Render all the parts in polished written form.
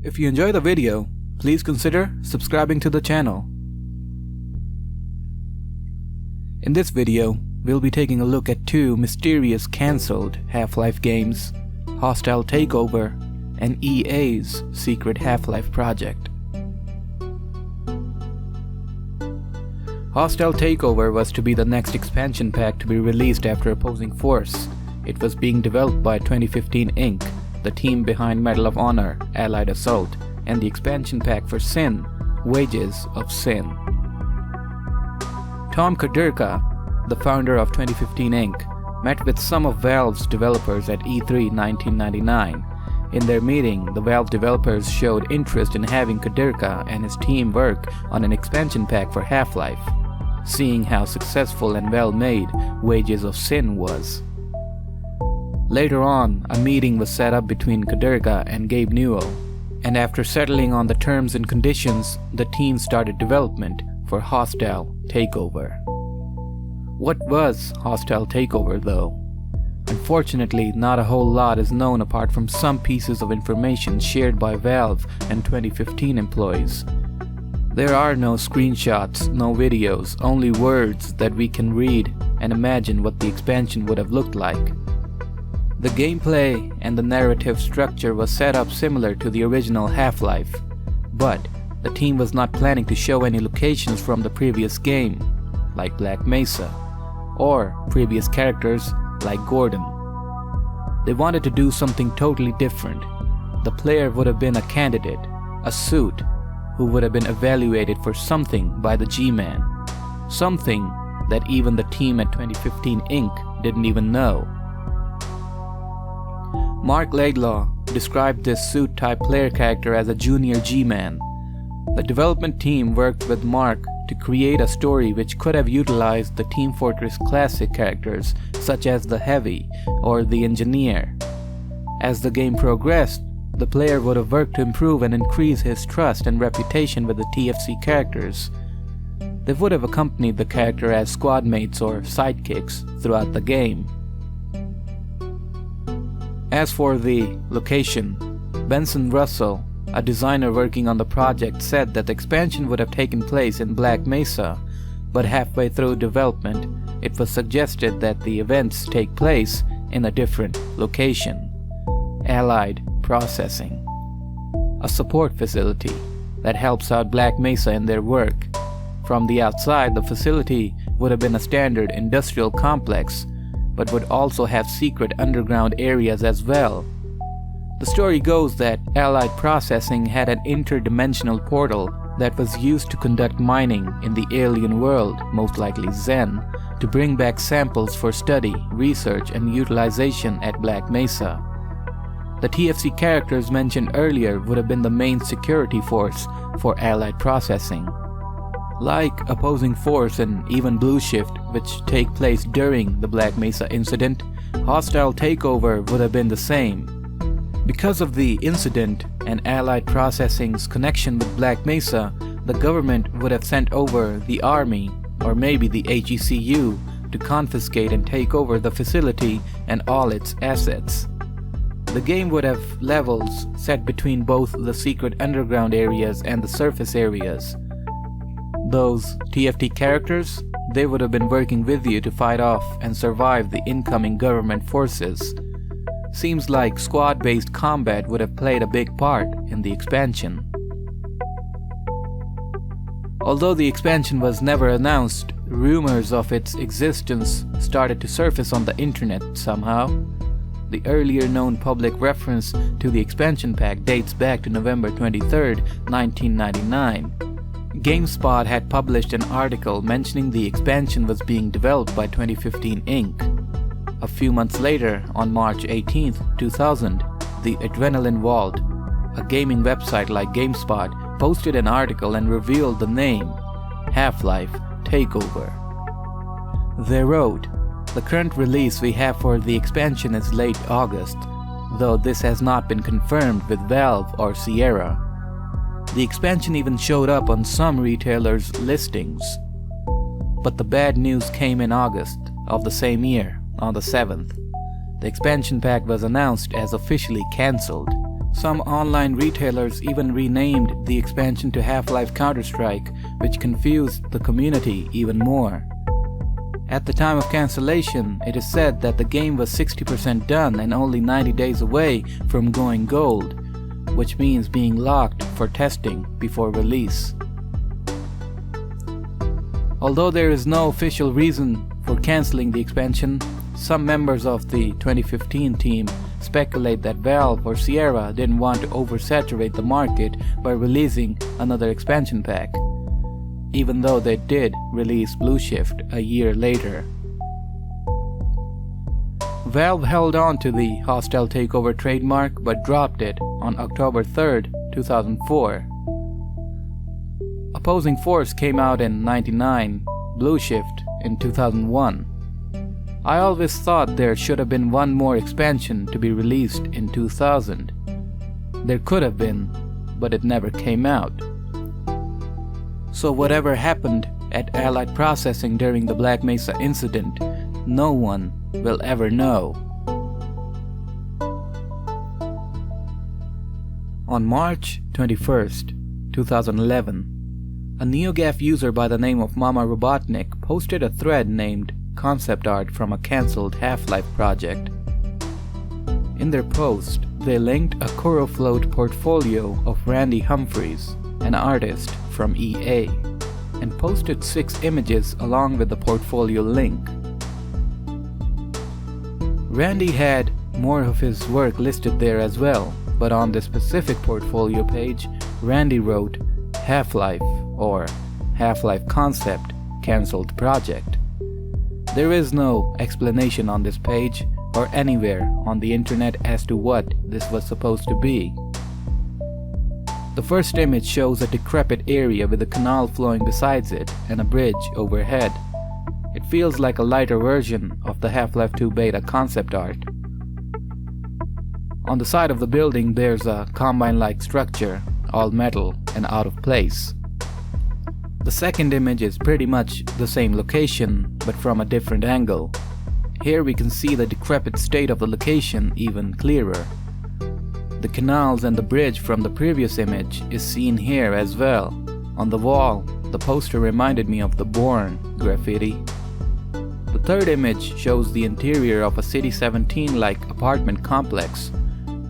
If you enjoy the video, please consider subscribing to the channel. In this video, we'll be taking a look at two mysterious cancelled Half-Life games, Hostile Takeover and EA's secret Half-Life project. Hostile Takeover was to be the next expansion pack to be released after Opposing Force. It was being developed by 2015 Inc., the team behind Medal of Honor, Allied Assault, and the expansion pack for Sin, Wages of Sin. Tom Kaderka, the founder of 2015 Inc., met with some of Valve's developers at E3 1999. In their meeting, the Valve developers showed interest in having Kaderka and his team work on an expansion pack for Half-Life, seeing how successful and well-made Wages of Sin was. Later on, a meeting was set up between Kaderka and Gabe Newell, and after settling on the terms and conditions, the team started development for Hostile Takeover. What was Hostile Takeover, though? Unfortunately, not a whole lot is known apart from some pieces of information shared by Valve and 2015 employees. There are no screenshots, no videos, only words that we can read and imagine what the expansion would have looked like. The gameplay and the narrative structure was set up similar to the original Half-Life, but the team was not planning to show any locations from the previous game, like Black Mesa, or previous characters like Gordon. They wanted to do something totally different. The player would have been a candidate, a suit, who would have been evaluated for something by the G-Man, something that even the team at 2015 Inc. didn't even know. Mark Laidlaw described this suit-type player character as a junior G-Man. The development team worked with Mark to create a story which could have utilized the Team Fortress Classic characters such as the Heavy or the Engineer. As the game progressed, the player would have worked to improve and increase his trust and reputation with the TFC characters. They would have accompanied the character as squad mates or sidekicks throughout the game. As for the location, Benson Russell, a designer working on the project, said that the expansion would have taken place in Black Mesa, but halfway through development, it was suggested that the events take place in a different location, Allied Processing, a support facility that helps out Black Mesa in their work. From the outside, the facility would have been a standard industrial complex, but would also have secret underground areas as well. The story goes that Allied Processing had an interdimensional portal that was used to conduct mining in the alien world, most likely Zen, to bring back samples for study, research, and utilization at Black Mesa. The TFC characters mentioned earlier would have been the main security force for Allied Processing. Like Opposing Force and even Blue Shift, which take place during the Black Mesa incident, Hostile Takeover would have been the same. Because of the incident and Allied Processing's connection with Black Mesa, the government would have sent over the army, or maybe the HECU, to confiscate and take over the facility and all its assets. The game would have levels set between both the secret underground areas and the surface areas. Those TFT characters, they would have been working with you to fight off and survive the incoming government forces. Seems like squad-based combat would have played a big part in the expansion. Although the expansion was never announced, rumors of its existence started to surface on the internet somehow. The earlier known public reference to the expansion pack dates back to November 23, 1999. GameSpot had published an article mentioning the expansion was being developed by 2015 Inc. A few months later, on March 18, 2000, the Adrenaline Vault, a gaming website like GameSpot, posted an article and revealed the name, Half-Life Takeover. They wrote, "The current release we have for the expansion is late August, though this has not been confirmed with Valve or Sierra. The expansion even showed up on some retailers' listings. But the bad news came in August of the same year, on the 7th. The expansion pack was announced as officially cancelled, Some online retailers even renamed the expansion to Half-Life Counter-Strike, which confused the community even more. At the time of cancellation, it is said that the game was 60% done and only 90 days away from going gold, which means being locked for testing before release. Although there is no official reason for cancelling the expansion, some members of the 2015 team speculate that Valve or Sierra didn't want to oversaturate the market by releasing another expansion pack, even though they did release Blue Shift a year later. Valve held on to the Hostile Takeover trademark but dropped it on October 3rd, 2004. Opposing Force came out in '99, Blue Shift in 2001. I always thought there should have been one more expansion to be released in 2000. There could have been, but it never came out. So whatever happened at Allied Processing during the Black Mesa incident, no one will ever know. On March 21st, 2011, a NeoGAF user by the name of Mama Robotnik posted a thread named Concept Art from a cancelled Half-Life project. In their post, they linked a CoroFloat portfolio of Randy Humphreys, an artist from EA, and posted 6 images along with the portfolio link. Randy had more of his work listed there as well, but on this specific portfolio page, Randy wrote Half-Life or Half-Life Concept Cancelled Project. There is no explanation on this page or anywhere on the internet as to what this was supposed to be. The first image shows a decrepit area with a canal flowing beside it and a bridge overhead. It feels like a lighter version of the Half-Life 2 beta concept art. On the side of the building there's a combine-like structure, all metal and out of place. The second image is pretty much the same location, but from a different angle. Here we can see the decrepit state of the location even clearer. The canals and the bridge from the previous image is seen here as well. On the wall, the poster reminded me of the Bourne graffiti. The third image shows the interior of a City 17-like apartment complex.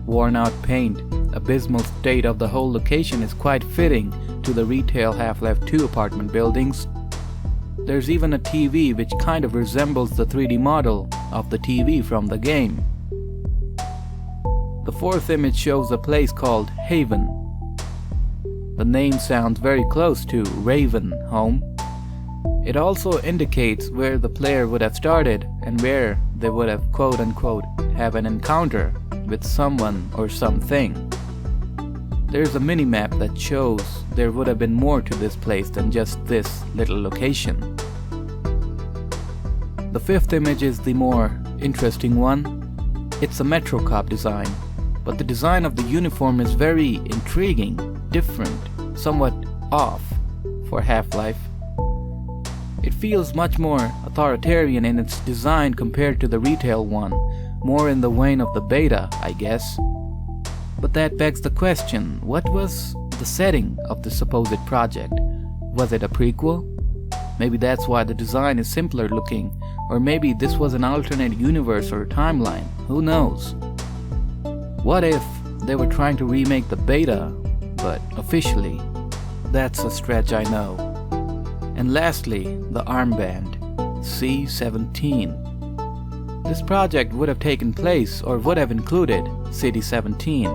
Worn out paint, abysmal state of the whole location is quite fitting to the retail Half-Life 2 apartment buildings. There's even a TV which kind of resembles the 3D model of the TV from the game. The fourth image shows a place called Haven. The name sounds very close to Raven home. It also indicates where the player would have started and where they would have quote-unquote have an encounter with someone or something. There's a mini-map that shows there would have been more to this place than just this little location. The fifth image is the more interesting one. It's a Metro Cop design, but the design of the uniform is very intriguing, different, somewhat off for Half-Life. It feels much more authoritarian in its design compared to the retail one, more in the vein of the beta, I guess. But that begs the question, what was the setting of the supposed project? Was it a prequel? Maybe that's why the design is simpler looking, or maybe this was an alternate universe or timeline, who knows? What if they were trying to remake the beta, but officially? That's a stretch, I know. And lastly, the armband, C-17. This project would have taken place or would have included City 17.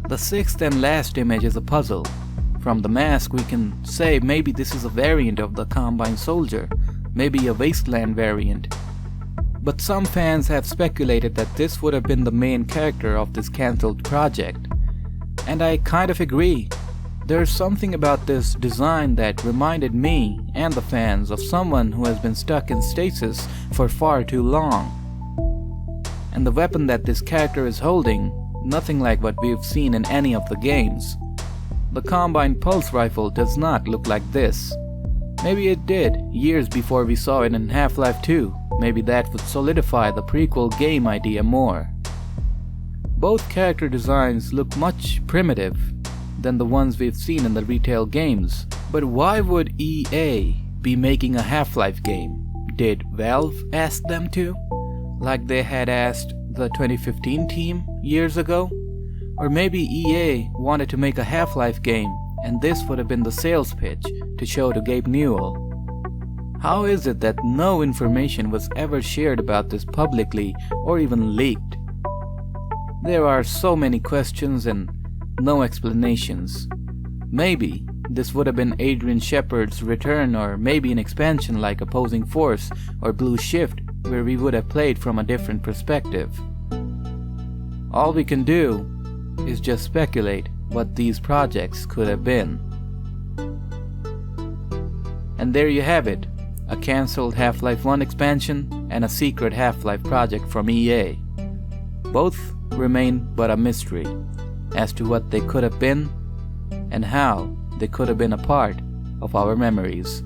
The sixth and last image is a puzzle. From the mask we can say maybe this is a variant of the Combine Soldier, maybe a Wasteland variant. But some fans have speculated that this would have been the main character of this cancelled project. And I kind of agree. There's something about this design that reminded me and the fans of someone who has been stuck in stasis for far too long. And the weapon that this character is holding, nothing like what we've seen in any of the games. The Combine Pulse Rifle does not look like this. Maybe it did, years before we saw it in Half-Life 2. Maybe that would solidify the prequel game idea more. Both character designs look much primitive than the ones we've seen in the retail games. But why would EA be making a Half-Life game? Did Valve ask them to? Like they had asked the 2015 team years ago? Or maybe EA wanted to make a Half-Life game and this would have been the sales pitch to show to Gabe Newell. How is it that no information was ever shared about this publicly or even leaked? There are so many questions and no explanations. Maybe this would have been Adrian Shepard's return, or maybe an expansion like Opposing Force or Blue Shift, where we would have played from a different perspective. All we can do is just speculate what these projects could have been. And there you have it, a cancelled Half-Life 1 expansion and a secret Half-Life project from EA. Both remain but a mystery as to what they could have been and how they could have been a part of our memories.